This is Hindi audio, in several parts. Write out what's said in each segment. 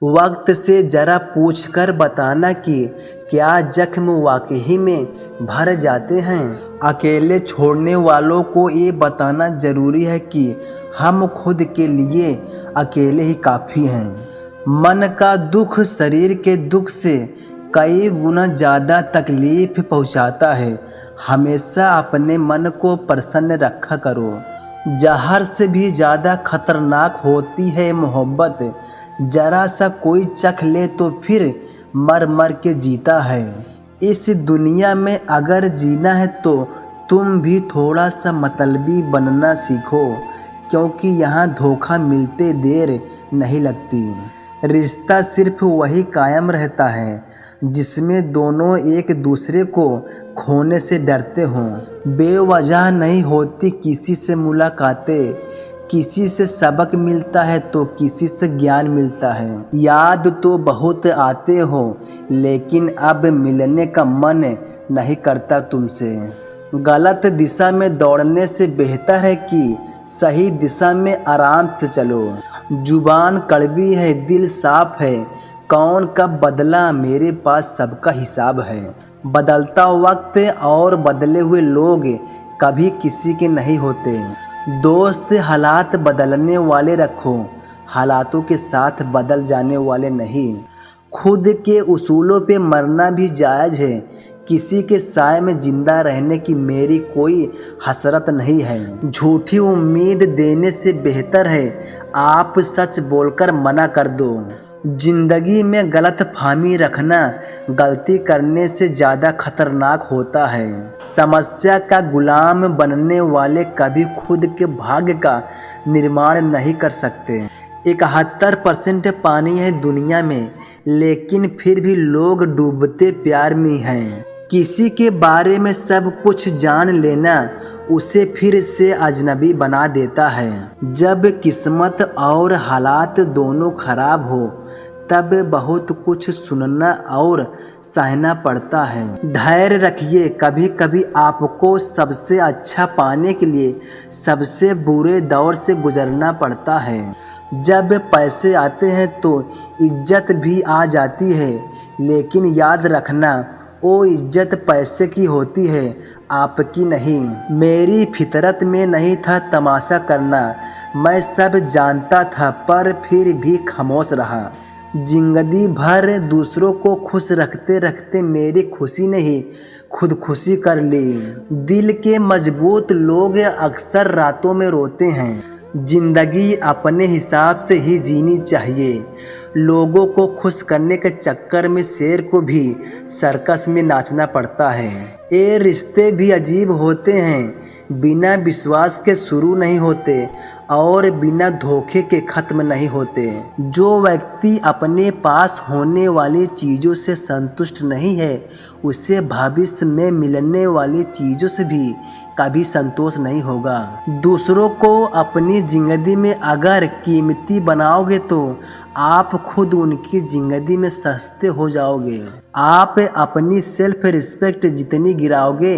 वक्त से जरा पूछकर बताना कि क्या जख्म वाकई में भर जाते हैं। अकेले छोड़ने वालों को ये बताना ज़रूरी है कि हम खुद के लिए अकेले ही काफ़ी हैं। मन का दुख शरीर के दुख से कई गुना ज़्यादा तकलीफ़ पहुंचाता है। हमेशा अपने मन को प्रसन्न रखा करो। जहर से भी ज़्यादा खतरनाक होती है मोहब्बत। जरा सा कोई चख ले तो फिर मर मर के जीता है। इस दुनिया में अगर जीना है तो तुम भी थोड़ा सा मतलबी बनना सीखो, क्योंकि यहाँ धोखा मिलते देर नहीं लगती। रिश्ता सिर्फ वही कायम रहता है जिसमें दोनों एक दूसरे को खोने से डरते हों। बेवजह नहीं होती किसी से मुलाकातें, किसी से सबक मिलता है तो किसी से ज्ञान मिलता है। याद तो बहुत आते हो लेकिन अब मिलने का मन नहीं करता तुमसे। गलत दिशा में दौड़ने से बेहतर है कि सही दिशा में आराम से चलो। जुबान कड़वी है, दिल साफ है, कौन कब बदला मेरे पास सबका हिसाब है। बदलता वक्त और बदले हुए लोग कभी किसी के नहीं होते। दोस्त हालात बदलने वाले रखो, हालातों के साथ बदल जाने वाले नहीं। खुद के उसूलों पे मरना भी जायज़ है। किसी के साए में जिंदा रहने की मेरी कोई हसरत नहीं है। झूठी उम्मीद देने से बेहतर है आप सच बोलकर मना कर दो। जिंदगी में गलत फहमी रखना गलती करने से ज़्यादा खतरनाक होता है। समस्या का गुलाम बनने वाले कभी खुद के भाग्य का निर्माण नहीं कर सकते। 71% पानी है दुनिया में, लेकिन फिर भी लोग डूबते प्यार में हैं। किसी के बारे में सब कुछ जान लेना उसे फिर से अजनबी बना देता है। जब किस्मत और हालात दोनों खराब हो तब बहुत कुछ सुनना और सहना पड़ता है। धैर्य रखिए, कभी कभी आपको सबसे अच्छा पाने के लिए सबसे बुरे दौर से गुजरना पड़ता है। जब पैसे आते हैं तो इज्जत भी आ जाती है, लेकिन याद रखना वो इज्जत पैसे की होती है, आपकी नहीं। मेरी फितरत में नहीं था तमाशा करना, मैं सब जानता था पर फिर भी खामोश रहा। जिंदगी भर दूसरों को खुश रखते रखते मेरी खुशी ने ही खुदकुशी कर ली। दिल के मजबूत लोग अक्सर रातों में रोते हैं। जिंदगी अपने हिसाब से ही जीनी चाहिए। लोगों को खुश करने के चक्कर में शेर को भी सर्कस में नाचना पड़ता है। ये रिश्ते भी अजीब होते हैं, बिना विश्वास के शुरू नहीं होते और बिना धोखे के ख़त्म नहीं होते। जो व्यक्ति अपने पास होने वाली चीज़ों से संतुष्ट नहीं है उसे भविष्य में मिलने वाली चीज़ों से भी कभी संतोष नहीं होगा। दूसरों को अपनी ज़िंदगी में अगर कीमती बनाओगे तो आप खुद उनकी ज़िंदगी में सस्ते हो जाओगे। आप अपनी सेल्फ रिस्पेक्ट जितनी गिराओगे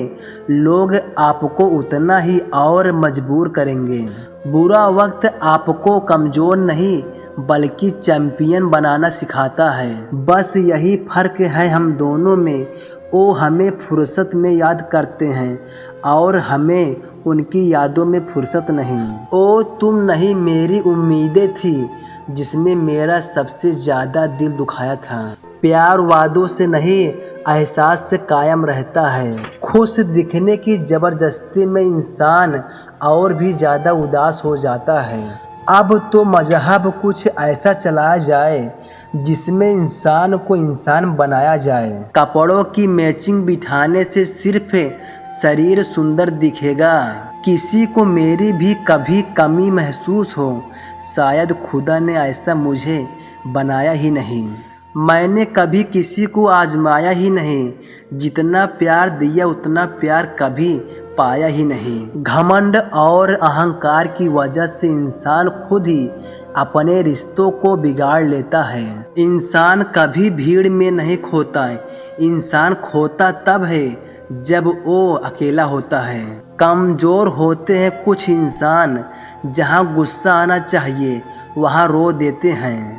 लोग आपको उतना ही और मजबूर करेंगे। बुरा वक्त आपको कमज़ोर नहीं बल्कि चैंपियन बनाना सिखाता है। बस यही फ़र्क है हम दोनों में। वो हमें फुर्सत में याद करते हैं और हमें उनकी यादों में फुर्सत नहीं। ओ तुम नहीं मेरी उम्मीदें थी जिसने मेरा सबसे ज़्यादा दिल दुखाया था। प्यार वादों से नहीं एहसास से कायम रहता है। खुश दिखने की ज़बरदस्ती में इंसान और भी ज़्यादा उदास हो जाता है। अब तो मजहब कुछ ऐसा चलाया जाए जिसमें इंसान को इंसान बनाया जाए। कपड़ों की मैचिंग बिठाने से सिर्फ शरीर सुंदर दिखेगा। किसी को मेरी भी कभी कमी महसूस हो, शायद खुदा ने ऐसा मुझे बनाया ही नहीं। मैंने कभी किसी को आजमाया ही नहीं, जितना प्यार दिया उतना प्यार कभी पाया ही नहीं। घमंड और अहंकार की वजह से इंसान खुद ही अपने रिश्तों को बिगाड़ लेता है। इंसान कभी भीड़ में नहीं खोता है, इंसान खोता तब है जब वो अकेला होता है। कमज़ोर होते हैं कुछ इंसान, जहाँ गुस्सा आना चाहिए वहाँ रो देते हैं।